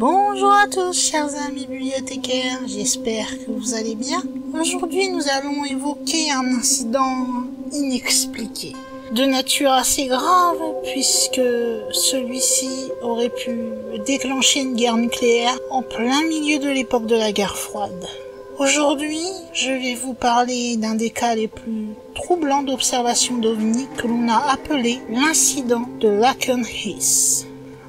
Bonjour à tous, chers amis bibliothécaires, j'espère que vous allez bien. Aujourd'hui, nous allons évoquer un incident inexpliqué, de nature assez grave, puisque celui-ci aurait pu déclencher une guerre nucléaire en plein milieu de l'époque de la guerre froide. Aujourd'hui, je vais vous parler d'un des cas les plus troublants d'observation d'OVNI que l'on a appelé l'incident de Laken Heath.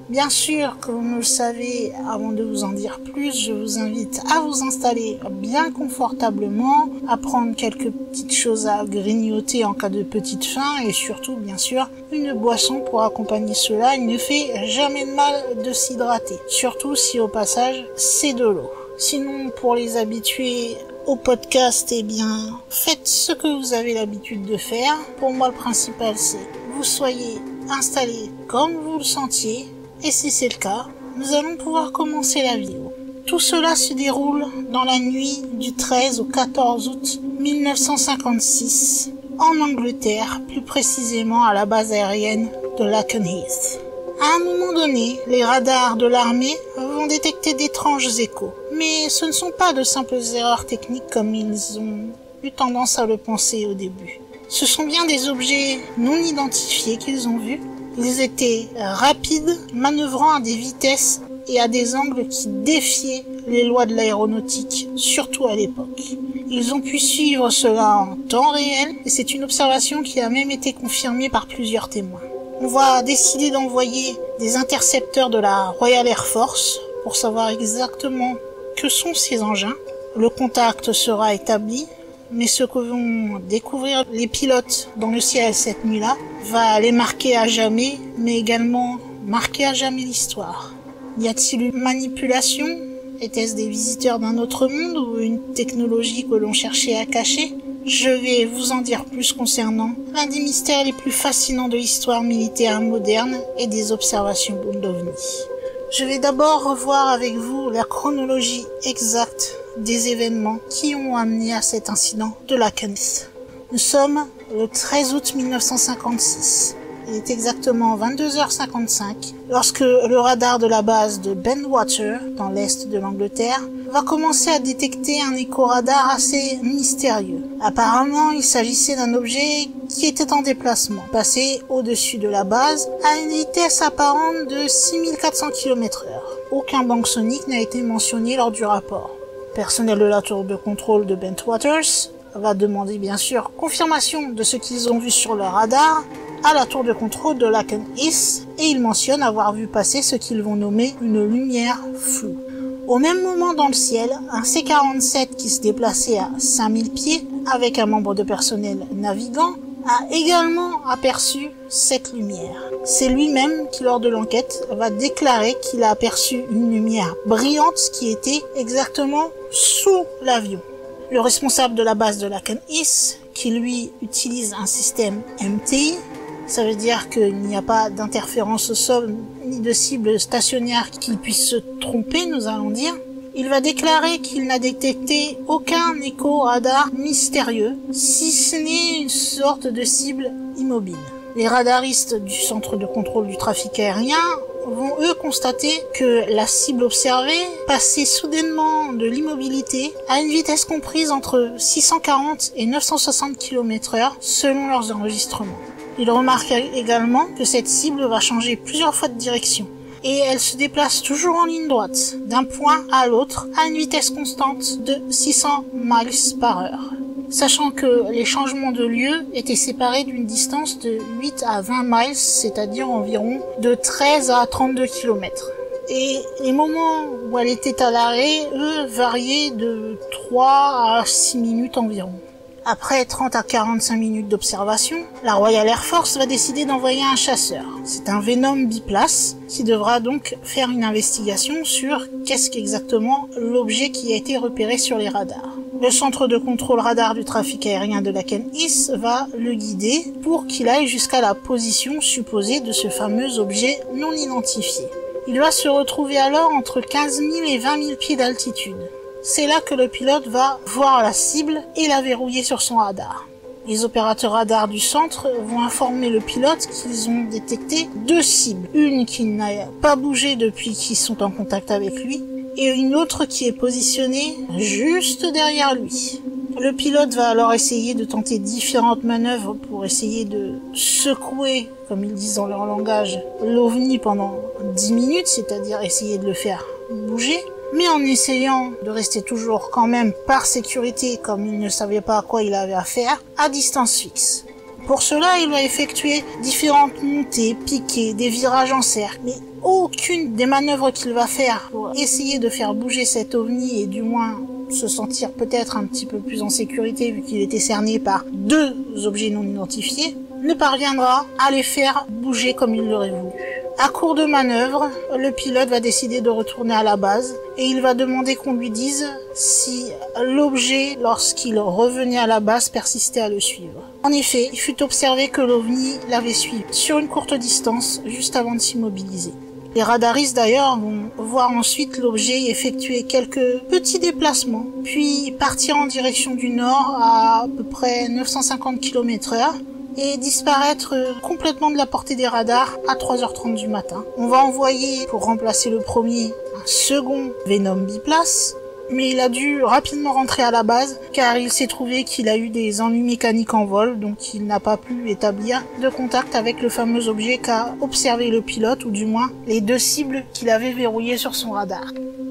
Bien sûr, comme vous le savez, avant de vous en dire plus, je vous invite à vous installer bien confortablement, à prendre quelques petites choses à grignoter en cas de petite faim et surtout, bien sûr, une boisson pour accompagner cela. Il ne fait jamais de mal de s'hydrater, surtout si au passage, c'est de l'eau. Sinon, pour les habitués au podcast, eh bien, faites ce que vous avez l'habitude de faire. Pour moi, le principal, c'est que vous soyez installés comme vous le sentiez. Et si c'est le cas, nous allons pouvoir commencer la vidéo. Tout cela se déroule dans la nuit du 13 au 14 août 1956, en Angleterre, plus précisément à la base aérienne de Laken Heath. À un moment donné, les radars de l'armée vont détecter d'étranges échos. Mais ce ne sont pas de simples erreurs techniques comme ils ont eu tendance à le penser au début. Ce sont bien des objets non identifiés qu'ils ont vus. Ils étaient rapides, manœuvrant à des vitesses et à des angles qui défiaient les lois de l'aéronautique, surtout à l'époque. Ils ont pu suivre cela en temps réel et c'est une observation qui a même été confirmée par plusieurs témoins. On va décider d'envoyer des intercepteurs de la Royal Air Force pour savoir exactement que sont ces engins. Le contact sera établi, mais ce que vont découvrir les pilotes dans le ciel cette nuit-là va les marquer à jamais, mais également marquer à jamais l'histoire. Y a-t-il une manipulation? Était-ce des visiteurs d'un autre monde ou une technologie que l'on cherchait à cacher? Je vais vous en dire plus concernant l'un des mystères les plus fascinants de l'histoire militaire moderne et des observations d'OVNI. Je vais d'abord revoir avec vous la chronologie exacte des événements qui ont amené à cet incident de Laken Heath. Nous sommes le 13 août 1956. Il est exactement 22h55 lorsque le radar de la base de Bentwater, dans l'est de l'Angleterre, va commencer à détecter un écho-radar assez mystérieux. Apparemment, il s'agissait d'un objet qui était en déplacement, passé au-dessus de la base à une vitesse apparente de 6400 km/h. Aucun banc sonique n'a été mentionné lors du rapport. Le personnel de la tour de contrôle de Bentwaters va demander bien sûr confirmation de ce qu'ils ont vu sur le radar à la tour de contrôle de Laken Heath et ils mentionnent avoir vu passer ce qu'ils vont nommer une lumière floue. Au même moment dans le ciel, un C-47 qui se déplaçait à 5000 pieds avec un membre de personnel navigant a également aperçu cette lumière. C'est lui-même qui, lors de l'enquête, va déclarer qu'il a aperçu une lumière brillante qui était exactement sous l'avion. Le responsable de la base de Laken Heath, qui lui utilise un système MTI, ça veut dire qu'il n'y a pas d'interférence au sol ni de cible stationnaire qui puisse se tromper, nous allons dire. Il va déclarer qu'il n'a détecté aucun écho-radar mystérieux, si ce n'est une sorte de cible immobile. Les radaristes du centre de contrôle du trafic aérien vont eux constater que la cible observée passait soudainement de l'immobilité à une vitesse comprise entre 640 et 960 km/h selon leurs enregistrements. Ils remarquent également que cette cible va changer plusieurs fois de direction et elle se déplace toujours en ligne droite, d'un point à l'autre, à une vitesse constante de 600 miles par heure. Sachant que les changements de lieu étaient séparés d'une distance de 8 à 20 miles, c'est-à-dire environ de 13 à 32 km. Et les moments où elle était à l'arrêt, eux, variaient de 3 à 6 minutes environ. Après 30 à 45 minutes d'observation, la Royal Air Force va décider d'envoyer un chasseur. C'est un Venom biplace qui devra donc faire une investigation sur qu'est-ce qu'exactement l'objet qui a été repéré sur les radars. Le centre de contrôle radar du trafic aérien de Laken Heath va le guider pour qu'il aille jusqu'à la position supposée de ce fameux objet non identifié. Il va se retrouver alors entre 15 000 et 20 000 pieds d'altitude. C'est là que le pilote va voir la cible et la verrouiller sur son radar. Les opérateurs radars du centre vont informer le pilote qu'ils ont détecté 2 cibles. Une qui n'a pas bougé depuis qu'ils sont en contact avec lui, et une autre qui est positionnée juste derrière lui. Le pilote va alors essayer de tenter différentes manœuvres pour essayer de secouer, comme ils disent dans leur langage, l'OVNI pendant 10 minutes, c'est-à-dire essayer de le faire bouger. Mais en essayant de rester toujours quand même par sécurité, comme il ne savait pas à quoi il avait affaire, à distance fixe. Pour cela, il va effectuer différentes montées, piquets, des virages en cercle, mais aucune des manœuvres qu'il va faire pour essayer de faire bouger cet OVNI et du moins se sentir peut-être un petit peu plus en sécurité vu qu'il était cerné par 2 objets non identifiés, ne parviendra à les faire bouger comme il l'aurait voulu. À court de manœuvre, le pilote va décider de retourner à la base et il va demander qu'on lui dise si l'objet, lorsqu'il revenait à la base, persistait à le suivre. En effet, il fut observé que l'OVNI l'avait suivi sur une courte distance juste avant de s'immobiliser. Les radaristes d'ailleurs vont voir ensuite l'objet effectuer quelques petits déplacements, puis partir en direction du nord à peu près 950 km/h et disparaître complètement de la portée des radars à 3h30 du matin. On va envoyer, pour remplacer le premier, un second Venom biplace, mais il a dû rapidement rentrer à la base car il s'est trouvé qu'il a eu des ennuis mécaniques en vol, donc il n'a pas pu établir de contact avec le fameux objet qu'a observé le pilote, ou du moins les 2 cibles qu'il avait verrouillées sur son radar.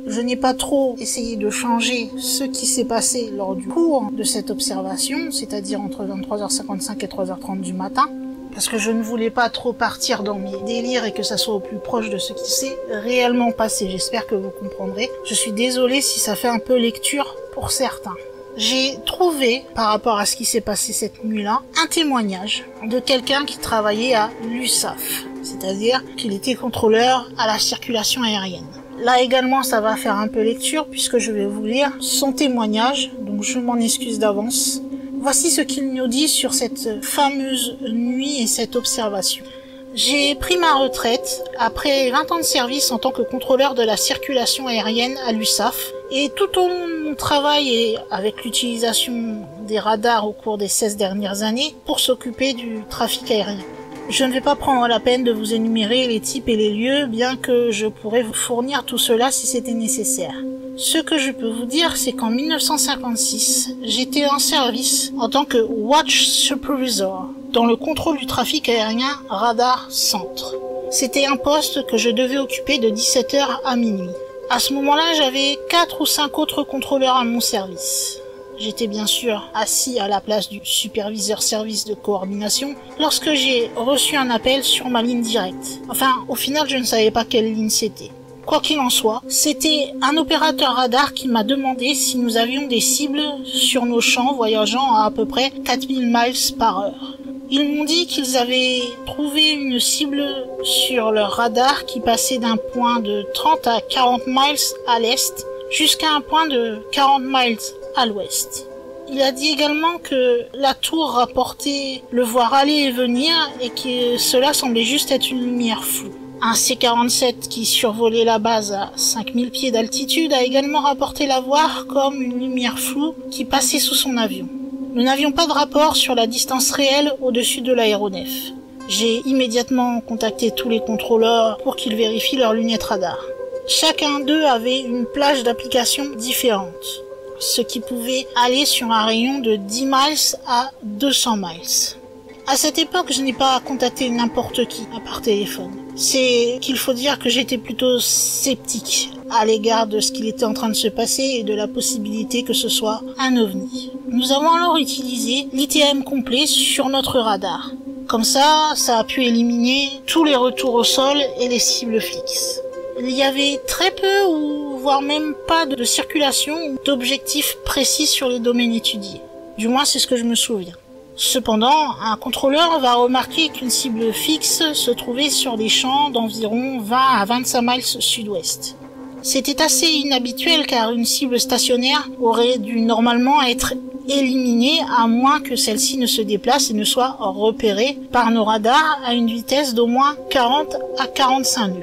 Je n'ai pas trop essayé de changer ce qui s'est passé lors du cours de cette observation, c'est-à-dire entre 23h55 et 3h30 du matin, parce que je ne voulais pas trop partir dans mes délires et que ça soit au plus proche de ce qui s'est réellement passé. J'espère que vous comprendrez. Je suis désolée si ça fait un peu lecture pour certains. J'ai trouvé, par rapport à ce qui s'est passé cette nuit-là, un témoignage de quelqu'un qui travaillait à l'USAF, c'est-à-dire qu'il était contrôleur à la circulation aérienne. Là également, ça va faire un peu lecture puisque je vais vous lire son témoignage, donc je m'en excuse d'avance. Voici ce qu'il nous dit sur cette fameuse nuit et cette observation. J'ai pris ma retraite après 20 ans de service en tant que contrôleur de la circulation aérienne à l'USAF et tout au long de mon travail et avec l'utilisation des radars au cours des 16 dernières années pour s'occuper du trafic aérien. Je ne vais pas prendre la peine de vous énumérer les types et les lieux, bien que je pourrais vous fournir tout cela si c'était nécessaire. Ce que je peux vous dire, c'est qu'en 1956, j'étais en service en tant que Watch Supervisor dans le contrôle du trafic aérien Radar Centre. C'était un poste que je devais occuper de 17h à minuit. À ce moment-là, j'avais 4 ou 5 autres contrôleurs à mon service. J'étais bien sûr assis à la place du superviseur service de coordination lorsque j'ai reçu un appel sur ma ligne directe. Enfin, au final, je ne savais pas quelle ligne c'était. Quoi qu'il en soit, c'était un opérateur radar qui m'a demandé si nous avions des cibles sur nos champs voyageant à peu près 4000 miles par heure. Ils m'ont dit qu'ils avaient trouvé une cible sur leur radar qui passait d'un point de 30 à 40 miles à l'est jusqu'à un point de 40 miles à l'ouest. Il a dit également que la tour rapportait le voir aller et venir et que cela semblait juste être une lumière floue. Un C-47 qui survolait la base à 5000 pieds d'altitude a également rapporté la voir comme une lumière floue qui passait sous son avion. Nous n'avions pas de rapport sur la distance réelle au-dessus de l'aéronef. J'ai immédiatement contacté tous les contrôleurs pour qu'ils vérifient leurs lunettes radar. Chacun d'eux avait une plage d'application différente, ce qui pouvait aller sur un rayon de 10 miles à 200 miles. À cette époque, je n'ai pas contacté n'importe qui par téléphone. C'est qu'il faut dire que j'étais plutôt sceptique à l'égard de ce qu'il était en train de se passer et de la possibilité que ce soit un OVNI. Nous avons alors utilisé l'ITM complet sur notre radar. Comme ça a pu éliminer tous les retours au sol et les cibles fixes. Il y avait très peu ou voire même pas de circulation ou d'objectifs précis sur les domaines étudiés. Du moins, c'est ce que je me souviens. Cependant, un contrôleur va remarquer qu'une cible fixe se trouvait sur des champs d'environ 20 à 25 miles sud-ouest. C'était assez inhabituel car une cible stationnaire aurait dû normalement être éliminée à moins que celle-ci ne se déplace et ne soit repérée par nos radars à une vitesse d'au moins 40 à 45 nœuds.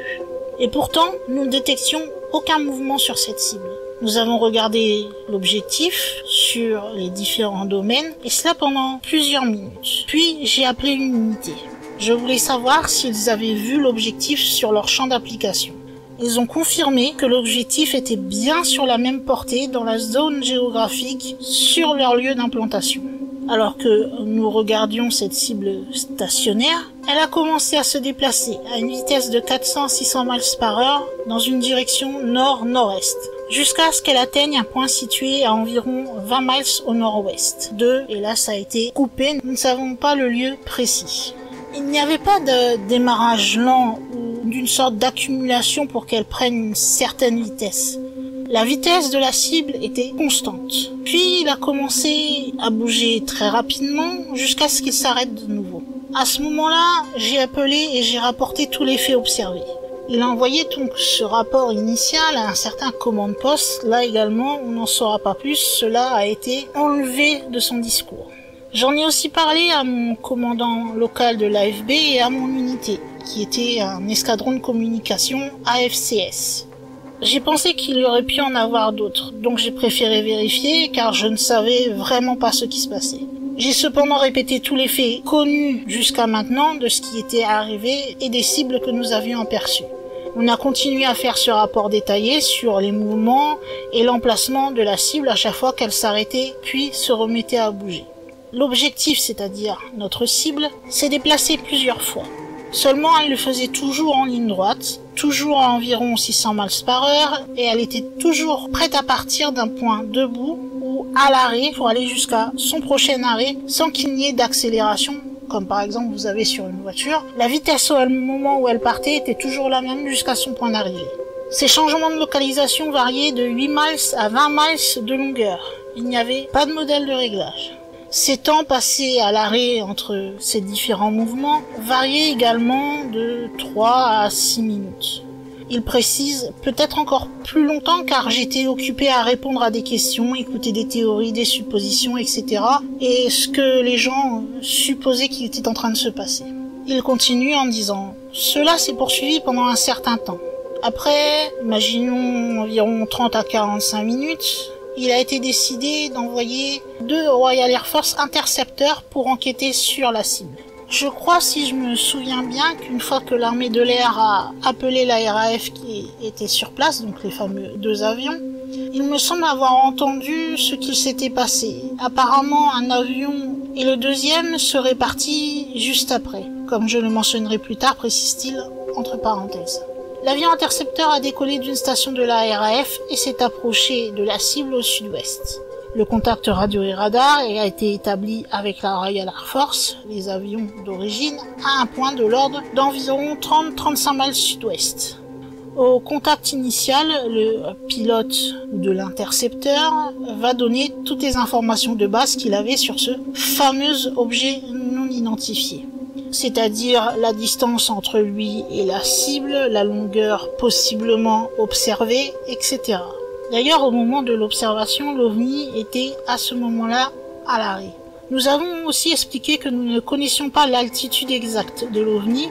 Et pourtant, nous ne détections aucun mouvement sur cette cible. Nous avons regardé l'objectif sur les différents domaines, et cela pendant plusieurs minutes. Puis j'ai appelé une unité. Je voulais savoir s'ils avaient vu l'objectif sur leur champ d'application. Ils ont confirmé que l'objectif était bien sur la même portée dans la zone géographique sur leur lieu d'implantation. Alors que nous regardions cette cible stationnaire, elle a commencé à se déplacer à une vitesse de 400-600 miles par heure dans une direction nord-nord-est, jusqu'à ce qu'elle atteigne un point situé à environ 20 miles au nord-ouest. Et là ça a été coupé, nous ne savons pas le lieu précis. Il n'y avait pas de démarrage lent ou d'une sorte d'accumulation pour qu'elle prenne une certaine vitesse. La vitesse de la cible était constante. Puis il a commencé à bouger très rapidement jusqu'à ce qu'il s'arrête de nouveau. À ce moment-là, j'ai appelé et j'ai rapporté tous les faits observés. Il a envoyé donc ce rapport initial à un certain command post. Là également, on n'en saura pas plus. Cela a été enlevé de son discours. J'en ai aussi parlé à mon commandant local de l'AFB et à mon unité, qui était un escadron de communication AFCS. J'ai pensé qu'il y aurait pu en avoir d'autres, donc j'ai préféré vérifier car je ne savais vraiment pas ce qui se passait. J'ai cependant répété tous les faits connus jusqu'à maintenant de ce qui était arrivé et des cibles que nous avions aperçues. On a continué à faire ce rapport détaillé sur les mouvements et l'emplacement de la cible à chaque fois qu'elle s'arrêtait puis se remettait à bouger. L'objectif, c'est-à-dire notre cible, s'est déplacé plusieurs fois. Seulement, elle le faisait toujours en ligne droite, toujours à environ 600 miles par heure, et elle était toujours prête à partir d'un point debout ou à l'arrêt pour aller jusqu'à son prochain arrêt sans qu'il n'y ait d'accélération, comme par exemple vous avez sur une voiture. La vitesse au moment où elle partait était toujours la même jusqu'à son point d'arrivée. Ces changements de localisation variaient de 8 miles à 20 miles de longueur. Il n'y avait pas de modèle de réglage. Ces temps passés à l'arrêt entre ces différents mouvements variaient également de 3 à 6 minutes. Il précise peut-être encore plus longtemps car j'étais occupé à répondre à des questions, écouter des théories, des suppositions, etc. et ce que les gens supposaient qu'il était en train de se passer. Il continue en disant « Cela s'est poursuivi pendant un certain temps. Après, imaginons environ 30 à 45 minutes, il a été décidé d'envoyer 2 Royal Air Force intercepteurs pour enquêter sur la cible. Je crois, si je me souviens bien, qu'une fois que l'armée de l'air a appelé la RAF qui était sur place, donc les fameux 2 avions, il me semble avoir entendu ce qu'il s'était passé. Apparemment, un avion et le deuxième seraient partis juste après, comme je le mentionnerai plus tard, précise-t-il entre parenthèses. L'avion intercepteur a décollé d'une station de la RAF et s'est approché de la cible au sud-ouest. Le contact radio et radar a été établi avec la Royal Air Force, les avions d'origine, à un point de l'ordre d'environ 30-35 miles sud-ouest. Au contact initial, le pilote de l'intercepteur va donner toutes les informations de base qu'il avait sur ce fameux objet non identifié. C'est-à-dire la distance entre lui et la cible, la longueur possiblement observée, etc. D'ailleurs, au moment de l'observation, l'OVNI était à ce moment-là à l'arrêt. Nous avons aussi expliqué que nous ne connaissions pas l'altitude exacte de l'OVNI,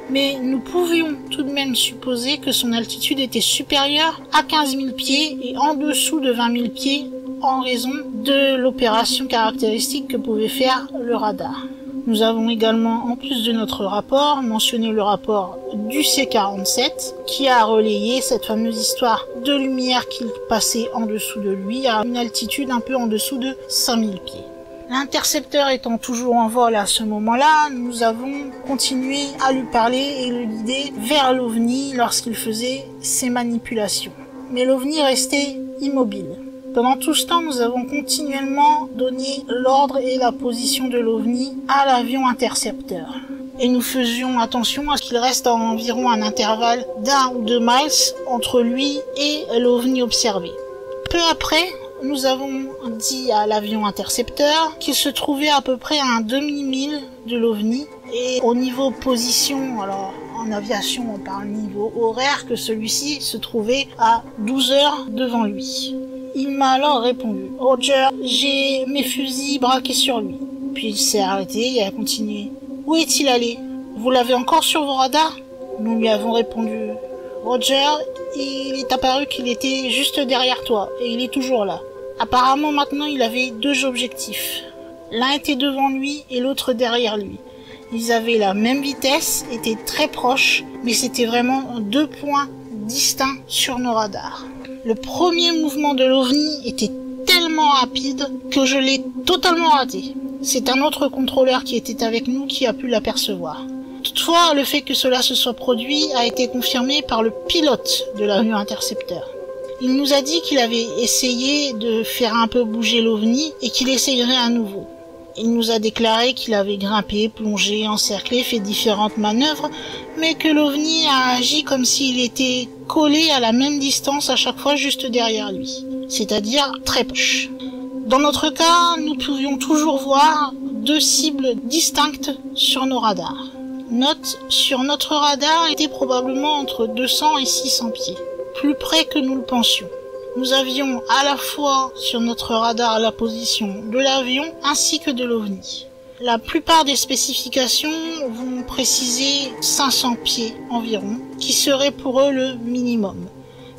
mais nous pouvions tout de même supposer que son altitude était supérieure à 15 000 pieds et en dessous de 20 000 pieds en raison de l'opération caractéristique que pouvait faire le radar. Nous avons également, en plus de notre rapport, mentionné le rapport du C-47 qui a relayé cette fameuse histoire de lumière qui passait en dessous de lui à une altitude un peu en dessous de 5000 pieds. L'intercepteur étant toujours en vol à ce moment-là, nous avons continué à lui parler et le guider vers l'OVNI lorsqu'il faisait ses manipulations. Mais l'OVNI restait immobile. Pendant tout ce temps, nous avons continuellement donné l'ordre et la position de l'OVNI à l'avion intercepteur. Et nous faisions attention à ce qu'il reste à environ un intervalle d'1 ou 2 miles entre lui et l'OVNI observé. Peu après, nous avons dit à l'avion intercepteur qu'il se trouvait à peu près à un demi-mille de l'OVNI. Et au niveau position, alors en aviation on parle niveau horaire, que celui-ci se trouvait à 12 heures devant lui. Il m'a alors répondu « Roger, j'ai mes fusils braqués sur lui ». Puis il s'est arrêté et a continué « Où est-il allé? Vous l'avez encore sur vos radars ?» Nous lui avons répondu « Roger, il est apparu qu'il était juste derrière toi, et il est toujours là. Apparemment maintenant il avait deux objectifs. L'un était devant lui et l'autre derrière lui. Ils avaient la même vitesse, étaient très proches, mais c'était vraiment deux points distincts sur nos radars. Le premier mouvement de l'OVNI était tellement rapide que je l'ai totalement raté. C'est un autre contrôleur qui était avec nous qui a pu l'apercevoir. Toutefois, le fait que cela se soit produit a été confirmé par le pilote de l'avion intercepteur. Il nous a dit qu'il avait essayé de faire un peu bouger l'OVNI et qu'il essayerait à nouveau. Il nous a déclaré qu'il avait grimpé, plongé, encerclé, fait différentes manœuvres, mais que l'OVNI a agi comme s'il était collé à la même distance à chaque fois juste derrière lui, c'est-à-dire très proche. Dans notre cas, nous pouvions toujours voir deux cibles distinctes sur nos radars. Note, sur notre radar était probablement entre 200 et 600 pieds, plus près que nous le pensions. Nous avions à la fois sur notre radar la position de l'avion ainsi que de l'OVNI. La plupart des spécifications vont préciser 500 pieds environ, qui serait pour eux le minimum.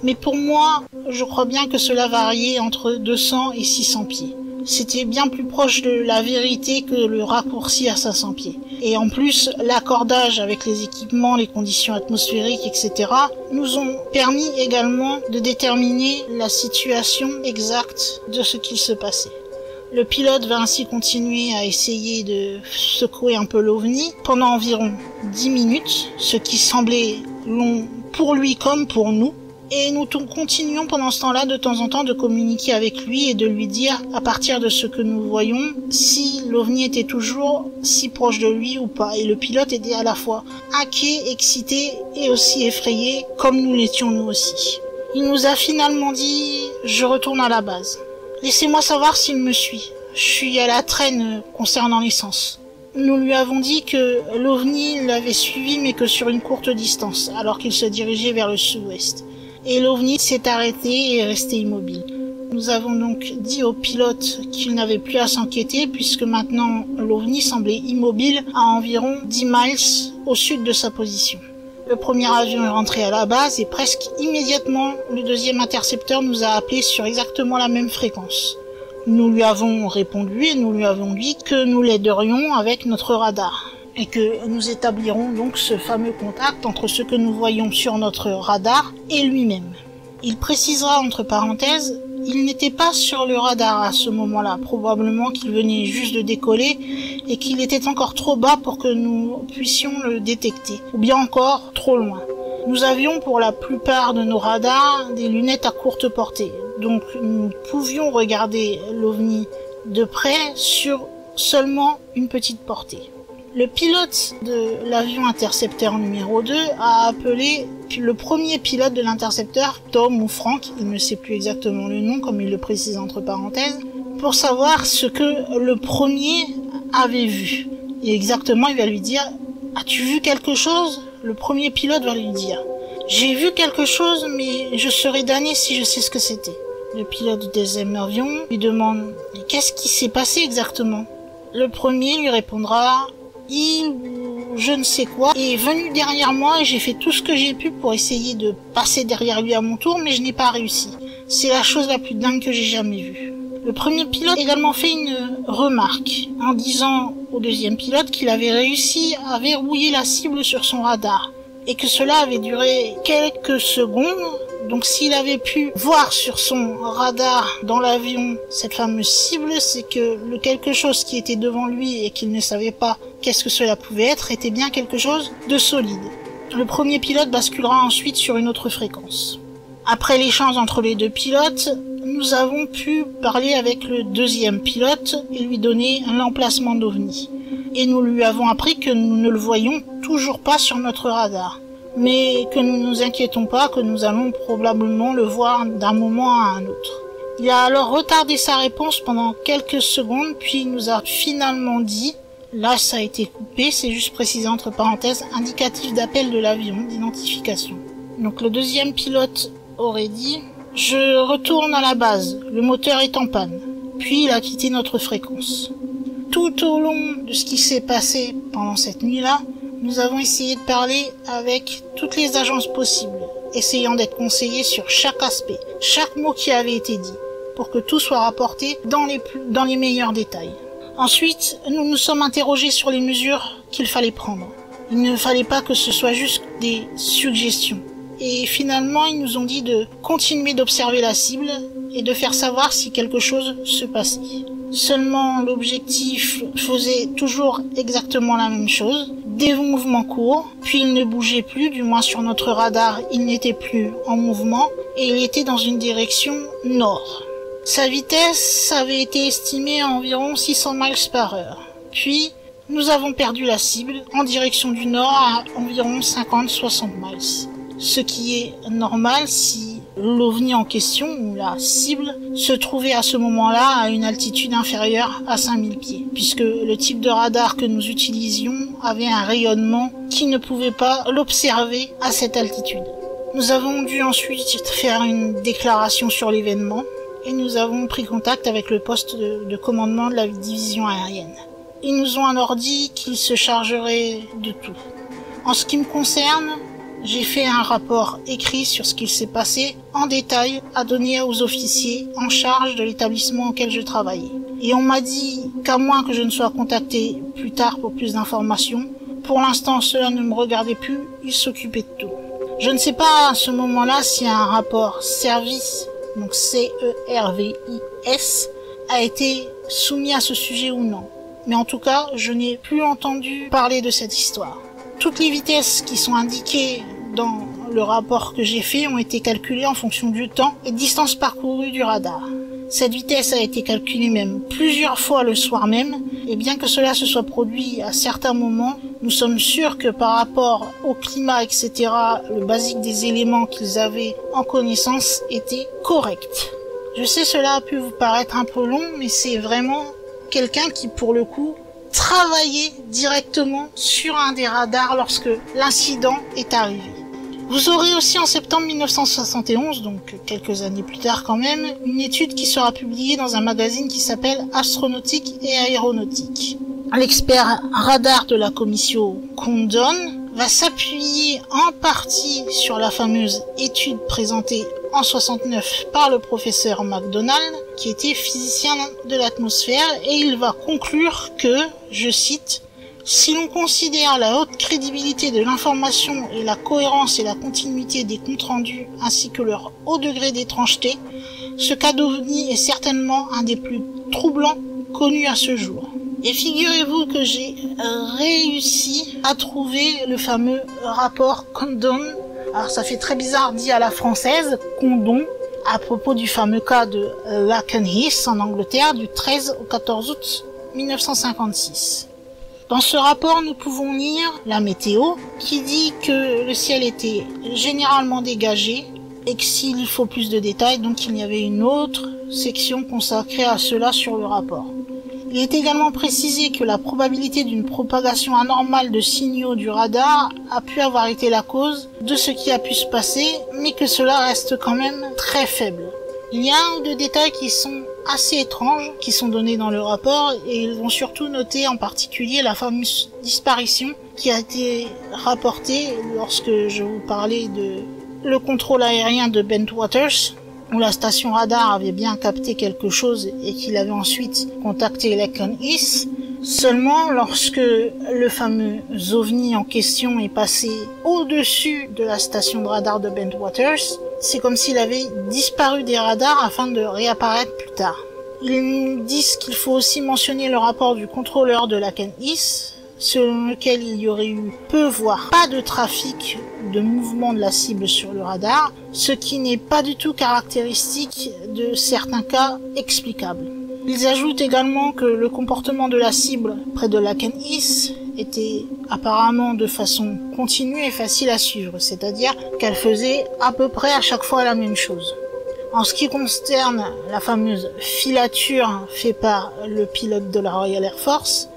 Mais pour moi, je crois bien que cela variait entre 200 et 600 pieds. C'était bien plus proche de la vérité que le raccourci à 500 pieds. Et en plus, l'accordage avec les équipements, les conditions atmosphériques, etc. nous ont permis également de déterminer la situation exacte de ce qu'il se passait. Le pilote va ainsi continuer à essayer de secouer un peu l'OVNI pendant environ 10 minutes, ce qui semblait long pour lui comme pour nous. Et nous continuons pendant ce temps-là de temps en temps de communiquer avec lui et de lui dire, à partir de ce que nous voyons, si l'OVNI était toujours si proche de lui ou pas. Et le pilote était à la fois inquiet, excité et aussi effrayé, comme nous l'étions nous aussi. Il nous a finalement dit « Je retourne à la base. Laissez-moi savoir s'il me suit. Je suis à la traîne concernant l'essence. » Nous lui avons dit que l'OVNI l'avait suivi mais que sur une courte distance, alors qu'il se dirigeait vers le sud-ouest. Et l'OVNI s'est arrêté et est resté immobile. Nous avons donc dit au pilote qu'il n'avait plus à s'inquiéter puisque maintenant l'OVNI semblait immobile à environ 10 miles au sud de sa position. Le premier avion est rentré à la base et presque immédiatement le deuxième intercepteur nous a appelé sur exactement la même fréquence. Nous lui avons répondu et nous lui avons dit que nous l'aiderions avec notre radar. Et que nous établirons donc ce fameux contact entre ce que nous voyons sur notre radar et lui-même. Il précisera entre parenthèses, il n'était pas sur le radar à ce moment-là, probablement qu'il venait juste de décoller et qu'il était encore trop bas pour que nous puissions le détecter, ou bien encore trop loin. Nous avions pour la plupart de nos radars des lunettes à courte portée, donc nous pouvions regarder l'OVNI de près sur seulement une petite portée. Le pilote de l'avion intercepteur numéro 2 a appelé le premier pilote de l'intercepteur, Tom ou Frank, il ne sait plus exactement le nom comme il le précise entre parenthèses, pour savoir ce que le premier avait vu. Et exactement, il va lui dire « As-tu vu quelque chose ?» Le premier pilote va lui dire « J'ai vu quelque chose, mais je serais damné si je sais ce que c'était. » Le pilote du deuxième avion lui demande « Qu'est-ce qui s'est passé exactement ?» Le premier lui répondra « Il ou je ne sais quoi est venu derrière moi et j'ai fait tout ce que j'ai pu pour essayer de passer derrière lui à mon tour, mais je n'ai pas réussi. C'est la chose la plus dingue que j'ai jamais vue. » Le premier pilote a également fait une remarque en disant au deuxième pilote qu'il avait réussi à verrouiller la cible sur son radar et que cela avait duré quelques secondes. Donc s'il avait pu voir sur son radar dans l'avion cette fameuse cible, c'est que le quelque chose qui était devant lui et qu'il ne savait pas qu'est-ce que cela pouvait être était bien quelque chose de solide. Le premier pilote basculera ensuite sur une autre fréquence. Après l'échange entre les deux pilotes, nous avons pu parler avec le deuxième pilote et lui donner l'emplacement d'OVNI. Et nous lui avons appris que nous ne le voyons toujours pas sur notre radar, mais que nous ne nous inquiétons pas, que nous allons probablement le voir d'un moment à un autre. Il a alors retardé sa réponse pendant quelques secondes, puis il nous a finalement dit, là ça a été coupé, c'est juste précisé entre parenthèses, indicatif d'appel de l'avion, d'identification. Donc le deuxième pilote aurait dit « Je retourne à la base, le moteur est en panne ». Puis il a quitté notre fréquence. Tout au long de ce qui s'est passé pendant cette nuit-là, Nous avons essayé de parler avec toutes les agences possibles, essayant d'être conseillés sur chaque aspect, chaque mot qui avait été dit, pour que tout soit rapporté dans les meilleurs détails. Ensuite, nous nous sommes interrogés sur les mesures qu'il fallait prendre. Il ne fallait pas que ce soit juste des suggestions. Et finalement, ils nous ont dit de continuer d'observer la cible et de faire savoir si quelque chose se passait. Seulement, l'objectif faisait toujours exactement la même chose. Des mouvements courts, puis il ne bougeait plus, du moins sur notre radar, il n'était plus en mouvement, et il était dans une direction nord. Sa vitesse avait été estimée à environ 600 miles par heure. Puis, nous avons perdu la cible en direction du nord à environ 50-60 miles. Ce qui est normal si l'OVNI en question, ou la cible, se trouvait à ce moment-là à une altitude inférieure à 5000 pieds, puisque le type de radar que nous utilisions avait un rayonnement qui ne pouvait pas l'observer à cette altitude. Nous avons dû ensuite faire une déclaration sur l'événement, et nous avons pris contact avec le poste de commandement de la division aérienne. Ils nous ont alors dit qu'ils se chargeraient de tout. En ce qui me concerne, j'ai fait un rapport écrit sur ce qu'il s'est passé en détail à donner aux officiers en charge de l'établissement auquel je travaillais. Et on m'a dit qu'à moins que je ne sois contacté plus tard pour plus d'informations, pour l'instant cela ne me regardait plus, ils s'occupaient de tout. Je ne sais pas à ce moment-là si un rapport service, donc CERVIS, a été soumis à ce sujet ou non. Mais en tout cas, je n'ai plus entendu parler de cette histoire. Toutes les vitesses qui sont indiquées dans le rapport que j'ai fait ont été calculées en fonction du temps et distance parcourue du radar. Cette vitesse a été calculée même plusieurs fois le soir même, et bien que cela se soit produit à certains moments, nous sommes sûrs que par rapport au climat, etc., le basique des éléments qu'ils avaient en connaissance était correct. Je sais, cela a pu vous paraître un peu long, mais c'est vraiment quelqu'un qui, pour le coup, travailler directement sur un des radars lorsque l'incident est arrivé. Vous aurez aussi en septembre 1971, donc quelques années plus tard quand même, une étude qui sera publiée dans un magazine qui s'appelle Astronautique et Aéronautique. L'expert radar de la commission Condon va s'appuyer en partie sur la fameuse étude présentée en 69 par le professeur McDonald, qui était physicien de l'atmosphère, et il va conclure que, je cite, « Si l'on considère la haute crédibilité de l'information et la cohérence et la continuité des comptes rendus ainsi que leur haut degré d'étrangeté, ce cas d'OVNI est certainement un des plus troublants connus à ce jour. » Et figurez-vous que j'ai réussi à trouver le fameux rapport Condon. Alors ça fait très bizarre dit à la française, Condon, à propos du fameux cas de Lakenheath en Angleterre du 13 au 14 août 1956. Dans ce rapport, nous pouvons lire la météo qui dit que le ciel était généralement dégagé et que s'il faut plus de détails, donc il y avait une autre section consacrée à cela sur le rapport. Il est également précisé que la probabilité d'une propagation anormale de signaux du radar a pu avoir été la cause de ce qui a pu se passer, mais que cela reste quand même très faible. Il y a un ou deux détails qui sont assez étranges, qui sont donnés dans le rapport, et ils vont surtout noter en particulier la fameuse disparition qui a été rapportée lorsque je vous parlais de le contrôle aérien de Bentwaters, où la station radar avait bien capté quelque chose et qu'il avait ensuite contacté Lakenheath. Seulement, lorsque le fameux OVNI en question est passé au-dessus de la station de radar de Bentwaters, c'est comme s'il avait disparu des radars afin de réapparaître plus tard. Ils nous disent qu'il faut aussi mentionner le rapport du contrôleur de Lakenheath, selon lequel il y aurait eu peu voire pas de trafic de mouvement de la cible sur le radar, ce qui n'est pas du tout caractéristique de certains cas explicables. Ils ajoutent également que le comportement de la cible près de Lakenheath était apparemment de façon continue et facile à suivre, c'est-à-dire qu'elle faisait à peu près à chaque fois la même chose. En ce qui concerne la fameuse filature faite par le pilote de la Royal Air Force,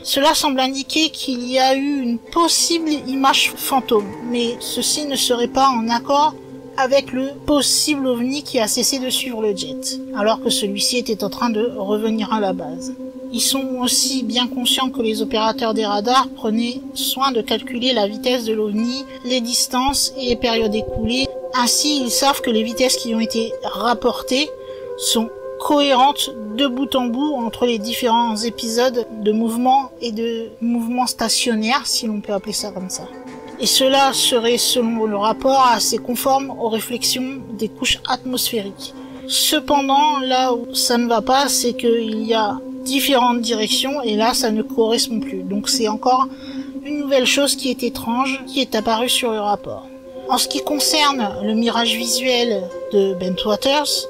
cela semble indiquer qu'il y a eu une possible image fantôme, mais ceci ne serait pas en accord avec le possible OVNI qui a cessé de suivre le jet, alors que celui-ci était en train de revenir à la base. Ils sont aussi bien conscients que les opérateurs des radars prenaient soin de calculer la vitesse de l'OVNI, les distances et les périodes écoulées. Ainsi, ils savent que les vitesses qui ont été rapportées sont cohérentes de bout en bout entre les différents épisodes de mouvement et de mouvement stationnaire, si l'on peut appeler ça comme ça. Et cela serait, selon le rapport, assez conforme aux réflexions des couches atmosphériques. Cependant, là où ça ne va pas, c'est qu'il y a différentes directions et là, ça ne correspond plus. Donc c'est encore une nouvelle chose qui est étrange, qui est apparue sur le rapport. En ce qui concerne le mirage visuel de Bentwaters,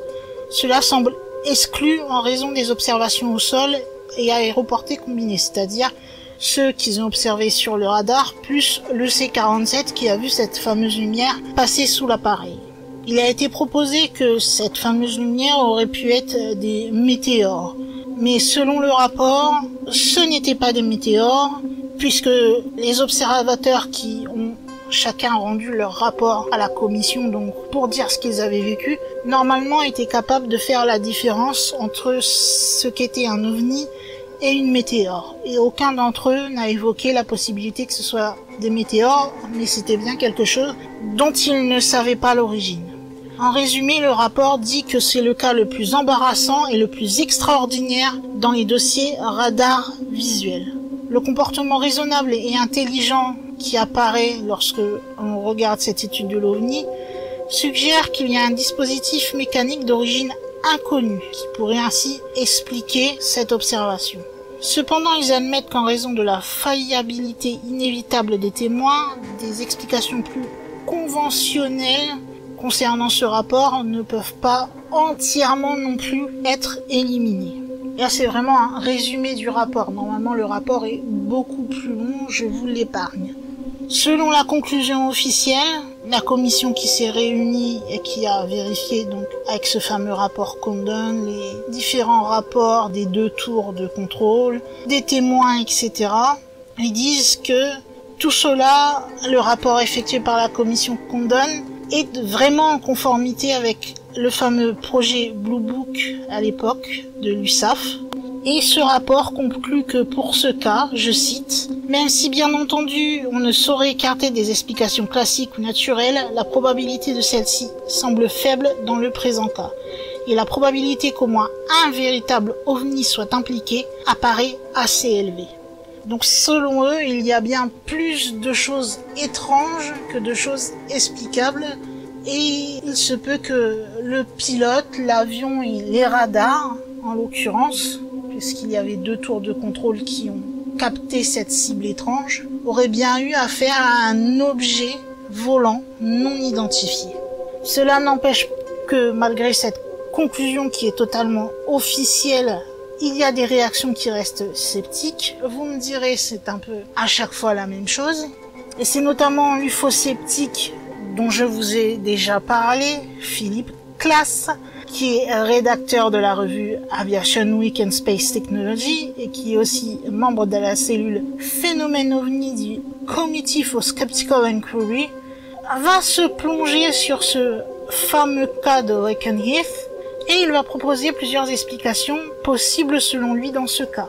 cela semble exclu en raison des observations au sol et aéroportées combinées, c'est-à-dire ceux qu'ils ont observés sur le radar, plus le C-47 qui a vu cette fameuse lumière passer sous l'appareil. Il a été proposé que cette fameuse lumière aurait pu être des météores. Mais selon le rapport, ce n'étaient pas des météores, puisque les observateurs qui ont chacun rendu leur rapport à la commission, donc pour dire ce qu'ils avaient vécu, normalement étaient capables de faire la différence entre ce qu'était un ovni et une météore. Et aucun d'entre eux n'a évoqué la possibilité que ce soit des météores, mais c'était bien quelque chose dont ils ne savaient pas l'origine. En résumé, le rapport dit que c'est le cas le plus embarrassant et le plus extraordinaire dans les dossiers radar visuels. Le comportement raisonnable et intelligent qui apparaît lorsque on regarde cette étude de l'OVNI suggère qu'il y a un dispositif mécanique d'origine inconnue qui pourrait ainsi expliquer cette observation. Cependant, ils admettent qu'en raison de la faillibilité inévitable des témoins, des explications plus conventionnelles concernant ce rapport ne peuvent pas entièrement non plus être éliminées. Là, c'est vraiment un résumé du rapport. Normalement, le rapport est beaucoup plus long, je vous l'épargne. Selon la conclusion officielle, la commission qui s'est réunie et qui a vérifié donc avec ce fameux rapport Condon les différents rapports des 2 tours de contrôle, des témoins, etc., ils disent que tout cela, le rapport effectué par la commission Condon, est vraiment en conformité avec le fameux projet Blue Book à l'époque de l'USAF. Et ce rapport conclut que pour ce cas, je cite, « Même si bien entendu on ne saurait écarter des explications classiques ou naturelles, la probabilité de celle-ci semble faible dans le présent cas. Et la probabilité qu'au moins un véritable ovni soit impliqué apparaît assez élevée. » Donc selon eux, il y a bien plus de choses étranges que de choses explicables. Et il se peut que le pilote, l'avion et les radars, en l'occurrence, puisqu'il y avait 2 tours de contrôle qui ont capté cette cible étrange, auraient bien eu affaire à un objet volant non identifié. Cela n'empêche que malgré cette conclusion qui est totalement officielle, il y a des réactions qui restent sceptiques. Vous me direz, c'est un peu à chaque fois la même chose. Et c'est notamment l'ufosceptique dont je vous ai déjà parlé, Philippe Klass, qui est rédacteur de la revue Aviation Week and Space Technology et qui est aussi membre de la cellule Phénomène OVNI du Committee for Skeptical Inquiry, va se plonger sur ce fameux cas de Lakenheath et il va proposer plusieurs explications possibles selon lui dans ce cas.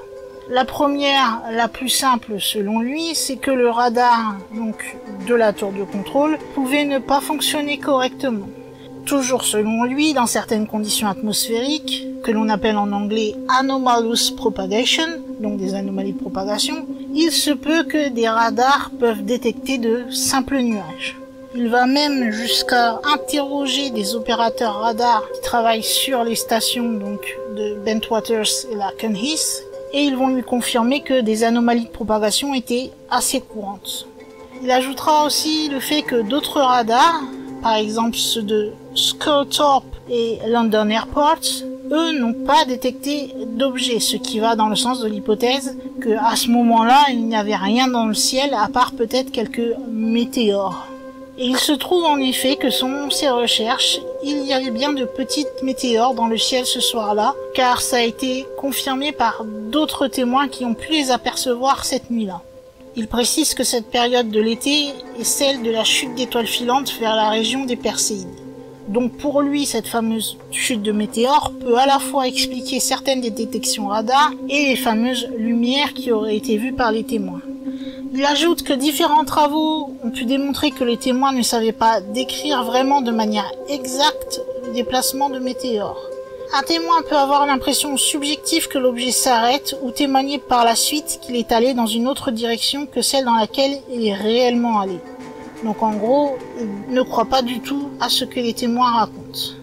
La première, la plus simple selon lui, c'est que le radar donc de la tour de contrôle pouvait ne pas fonctionner correctement. Toujours selon lui, dans certaines conditions atmosphériques, que l'on appelle en anglais anomalous propagation, donc des anomalies de propagation, il se peut que des radars peuvent détecter de simples nuages. Il va même jusqu'à interroger des opérateurs radars qui travaillent sur les stations donc de Bentwaters et Lakenheath, et ils vont lui confirmer que des anomalies de propagation étaient assez courantes. Il ajoutera aussi le fait que d'autres radars, par exemple ceux de Sculthorpe et London Airport, eux n'ont pas détecté d'objets, ce qui va dans le sens de l'hypothèse que à ce moment-là, il n'y avait rien dans le ciel à part peut-être quelques météores. Et il se trouve en effet que selon ses recherches, il y avait bien de petites météores dans le ciel ce soir-là, car ça a été confirmé par d'autres témoins qui ont pu les apercevoir cette nuit-là. Il précise que cette période de l'été est celle de la chute d'étoiles filantes vers la région des Perséides. Donc pour lui, cette fameuse chute de météore peut à la fois expliquer certaines des détections radar et les fameuses lumières qui auraient été vues par les témoins. Il ajoute que différents travaux ont pu démontrer que les témoins ne savaient pas décrire vraiment de manière exacte le déplacement de météores. Un témoin peut avoir l'impression subjective que l'objet s'arrête ou témoigner par la suite qu'il est allé dans une autre direction que celle dans laquelle il est réellement allé. Donc en gros, il ne croit pas du tout à ce que les témoins racontent.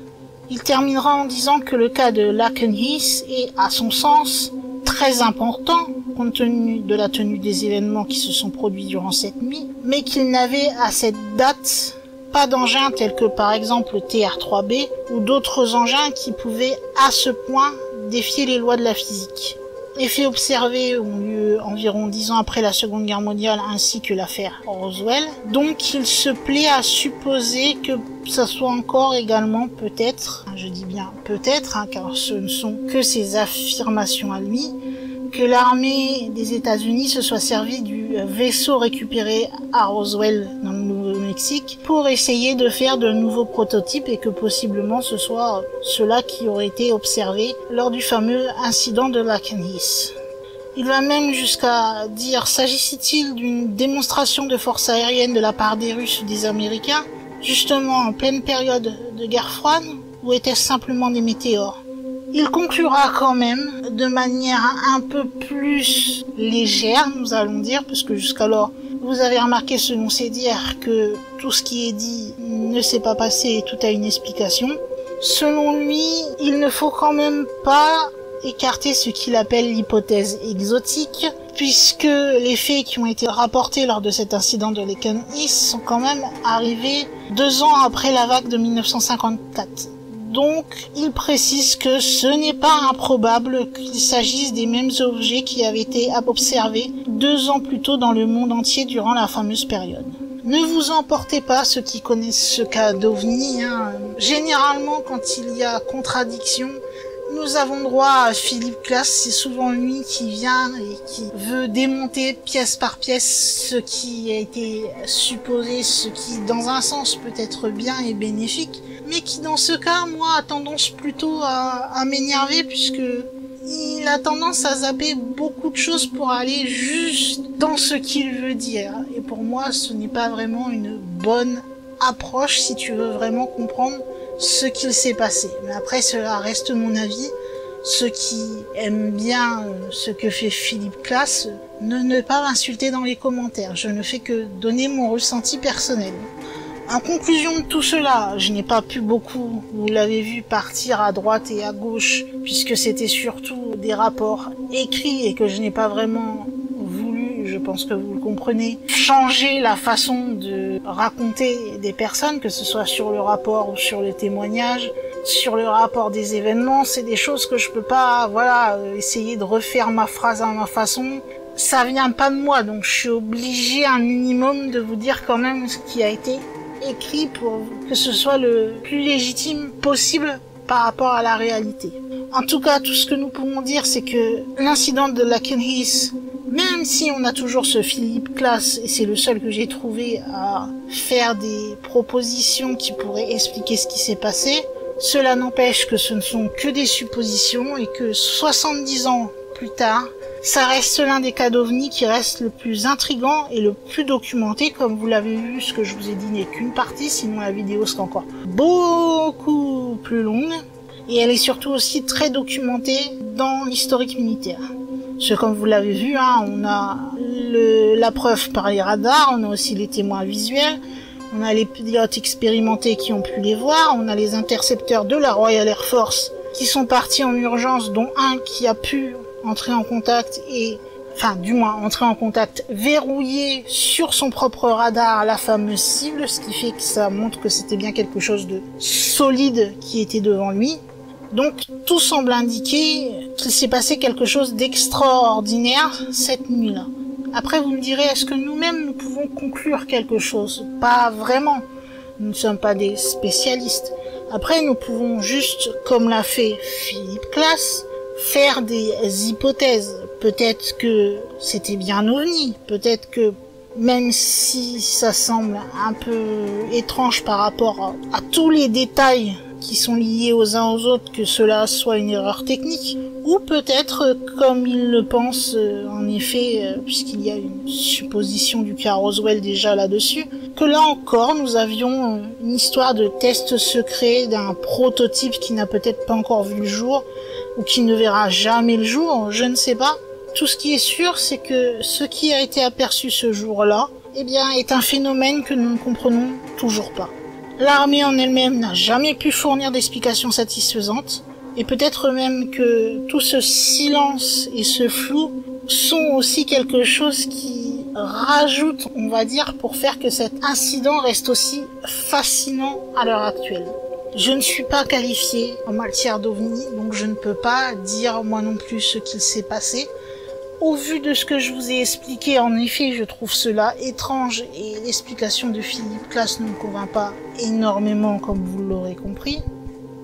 Il terminera en disant que le cas de Lakenheath est, à son sens, très important compte tenu de la tenue des événements qui se sont produits durant cette nuit, mais qu'il n'avait à cette date pas d'engins tels que par exemple le TR-3B ou d'autres engins qui pouvaient à ce point défier les lois de la physique. Les faits observés ont lieu environ 10 ans après la Seconde Guerre mondiale ainsi que l'affaire Roswell, donc il se plaît à supposer que ça soit encore également peut-être, je dis bien peut-être, car ce ne sont que ses affirmations à lui, que l'armée des États-Unis se soit servie du vaisseau récupéré à Roswell dans le Nouveau-Mexique pour essayer de faire de nouveaux prototypes et que possiblement ce soit ceux-là qui auraient été observés lors du fameux incident de Lakenheath. Il va même jusqu'à dire s'agissait-il d'une démonstration de force aérienne de la part des Russes ou des Américains, justement en pleine période de guerre froide, ou était-ce simplement des météores? Il conclura quand même de manière un peu plus légère, nous allons dire, parce que jusqu'alors, vous avez remarqué selon ses dires que tout ce qui est dit ne s'est pas passé et tout a une explication. Selon lui, il ne faut quand même pas écarter ce qu'il appelle l'hypothèse exotique, puisque les faits qui ont été rapportés lors de cet incident de Lakenheath sont quand même arrivés 2 ans après la vague de 1954. Donc, il précise que ce n'est pas improbable qu'il s'agisse des mêmes objets qui avaient été observés 2 ans plus tôt dans le monde entier durant la fameuse période. Ne vous emportez pas, ceux qui connaissent ce cas d'OVNI. Généralement, quand il y a contradiction, nous avons droit à Philip Klass, c'est souvent lui qui vient et qui veut démonter pièce par pièce ce qui a été supposé, ce qui dans un sens peut être bien et bénéfique, mais qui dans ce cas, moi, a tendance plutôt à m'énerver puisque il a tendance à zapper beaucoup de choses pour aller juste dans ce qu'il veut dire. Et pour moi, ce n'est pas vraiment une bonne approche si tu veux vraiment comprendre ce qu'il s'est passé. Mais après, cela reste mon avis. Ceux qui aiment bien ce que fait Philip Klass, ne pas m'insulter dans les commentaires. Je ne fais que donner mon ressenti personnel. En conclusion de tout cela, je n'ai pas pu beaucoup, vous l'avez vu, partir à droite et à gauche, puisque c'était surtout des rapports écrits et que je n'ai pas vraiment voulu, je pense que vous le comprenez, changer la façon de raconter des personnes, que ce soit sur le rapport ou sur le témoignage, sur le rapport des événements. C'est des choses que je peux pas, essayer de refaire ma phrase à ma façon. Ça vient pas de moi, donc je suis obligé un minimum de vous dire quand même ce qui a été écrit pour que ce soit le plus légitime possible par rapport à la réalité. En tout cas, tout ce que nous pouvons dire, c'est que l'incident de Lakenheath, même si on a toujours ce Philip Klass, et c'est le seul que j'ai trouvé à faire des propositions qui pourraient expliquer ce qui s'est passé, cela n'empêche que ce ne sont que des suppositions et que 70 ans plus tard, ça reste l'un des cas d'OVNI qui reste le plus intriguant et le plus documenté. Comme vous l'avez vu, ce que je vous ai dit n'est qu'une partie, sinon la vidéo sera encore beaucoup plus longue. Et elle est surtout aussi très documentée dans l'historique militaire. Parce que comme vous l'avez vu, on a la preuve par les radars, on a aussi les témoins visuels, on a les pilotes expérimentés qui ont pu les voir, on a les intercepteurs de la Royal Air Force qui sont partis en urgence, dont un qui a pu entrer en contact entrer en contact verrouillé sur son propre radar la fameuse cible, ce qui fait que ça montre que c'était bien quelque chose de solide qui était devant lui. Donc tout semble indiquer qu'il s'est passé quelque chose d'extraordinaire cette nuit-là. Après vous me direz, est-ce que nous-mêmes nous pouvons conclure quelque chose? Pas vraiment, nous ne sommes pas des spécialistes. Après nous pouvons juste, comme l'a fait Philip Klass, faire des hypothèses. Peut-être que c'était bien OVNI, peut-être que même si ça semble un peu étrange par rapport à tous les détails qui sont liés aux uns aux autres, que cela soit une erreur technique, ou peut-être, comme il le pense, en effet, puisqu'il y a une supposition du cas Roswell déjà là-dessus, que là encore, nous avions une histoire de test secret d'un prototype qui n'a peut-être pas encore vu le jour, ou qui ne verra jamais le jour, je ne sais pas. Tout ce qui est sûr, c'est que ce qui a été aperçu ce jour-là, eh bien, est un phénomène que nous ne comprenons toujours pas. L'armée en elle-même n'a jamais pu fournir d'explications satisfaisantes, et peut-être même que tout ce silence et ce flou sont aussi quelque chose qui rajoute, on va dire, pour faire que cet incident reste aussi fascinant à l'heure actuelle. Je ne suis pas qualifiée en matière d'OVNI, donc je ne peux pas dire moi non plus ce qu'il s'est passé. Au vu de ce que je vous ai expliqué, en effet, je trouve cela étrange et l'explication de Philippe Klass ne me convainc pas énormément, comme vous l'aurez compris.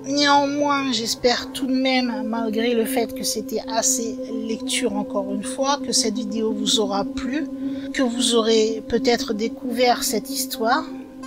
Néanmoins, j'espère tout de même, malgré le fait que c'était assez lecture encore une fois, que cette vidéo vous aura plu, que vous aurez peut-être découvert cette histoire,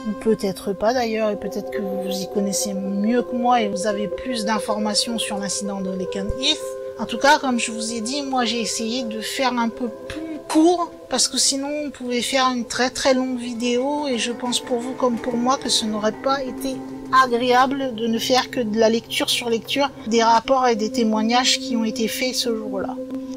ou peut-être pas d'ailleurs, et peut-être que vous y connaissez mieux que moi et vous avez plus d'informations sur l'incident de Laken Heath. En tout cas, comme je vous ai dit, moi j'ai essayé de faire un peu plus court, parce que sinon on pouvait faire une très très longue vidéo, et je pense pour vous comme pour moi que ce n'aurait pas été agréable de ne faire que de la lecture sur lecture des rapports et des témoignages qui ont été faits ce jour-là.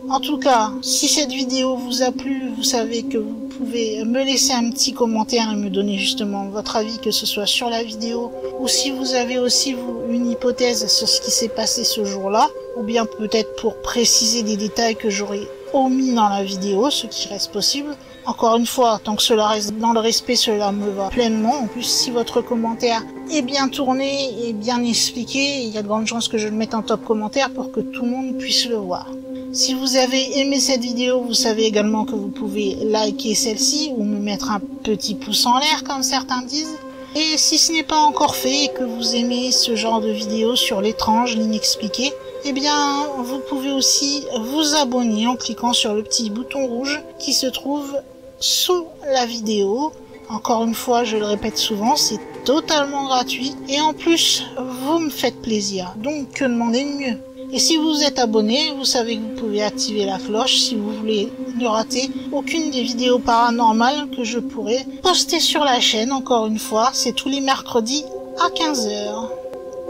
En tout cas, si cette vidéo vous a plu, vous savez que vous pouvez me laisser un petit commentaire et me donner justement votre avis, que ce soit sur la vidéo, ou si vous avez aussi vous une hypothèse sur ce qui s'est passé ce jour-là, ou bien peut-être pour préciser des détails que j'aurais omis dans la vidéo, ce qui reste possible. Encore une fois, tant que cela reste dans le respect, cela me va pleinement. En plus, si votre commentaire est bien tourné et bien expliqué, il y a de grandes chances que je le mette en top commentaire pour que tout le monde puisse le voir. Si vous avez aimé cette vidéo, vous savez également que vous pouvez liker celle-ci ou me mettre un petit pouce en l'air comme certains disent. Et si ce n'est pas encore fait et que vous aimez ce genre de vidéos sur l'étrange, l'inexpliqué, eh bien, vous pouvez aussi vous abonner en cliquant sur le petit bouton rouge qui se trouve sous la vidéo. Encore une fois, je le répète souvent, c'est totalement gratuit et en plus, vous me faites plaisir. Donc, que demander de mieux? Et si vous êtes abonné, vous savez que vous pouvez activer la cloche si vous voulez ne rater aucune des vidéos paranormales que je pourrai poster sur la chaîne. Encore une fois, c'est tous les mercredis à 15 h.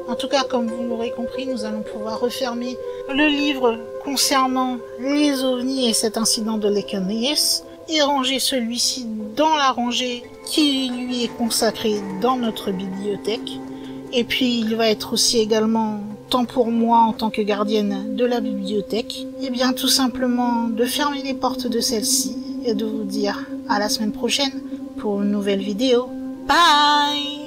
En tout cas, comme vous l'aurez compris, nous allons pouvoir refermer le livre concernant les ovnis et cet incident de Laken Heath et ranger celui-ci dans la rangée qui lui est consacrée dans notre bibliothèque. Et puis, il va être aussi également temps pour moi, en tant que gardienne de la bibliothèque, et bien tout simplement de fermer les portes de celle-ci et de vous dire à la semaine prochaine pour une nouvelle vidéo. Bye!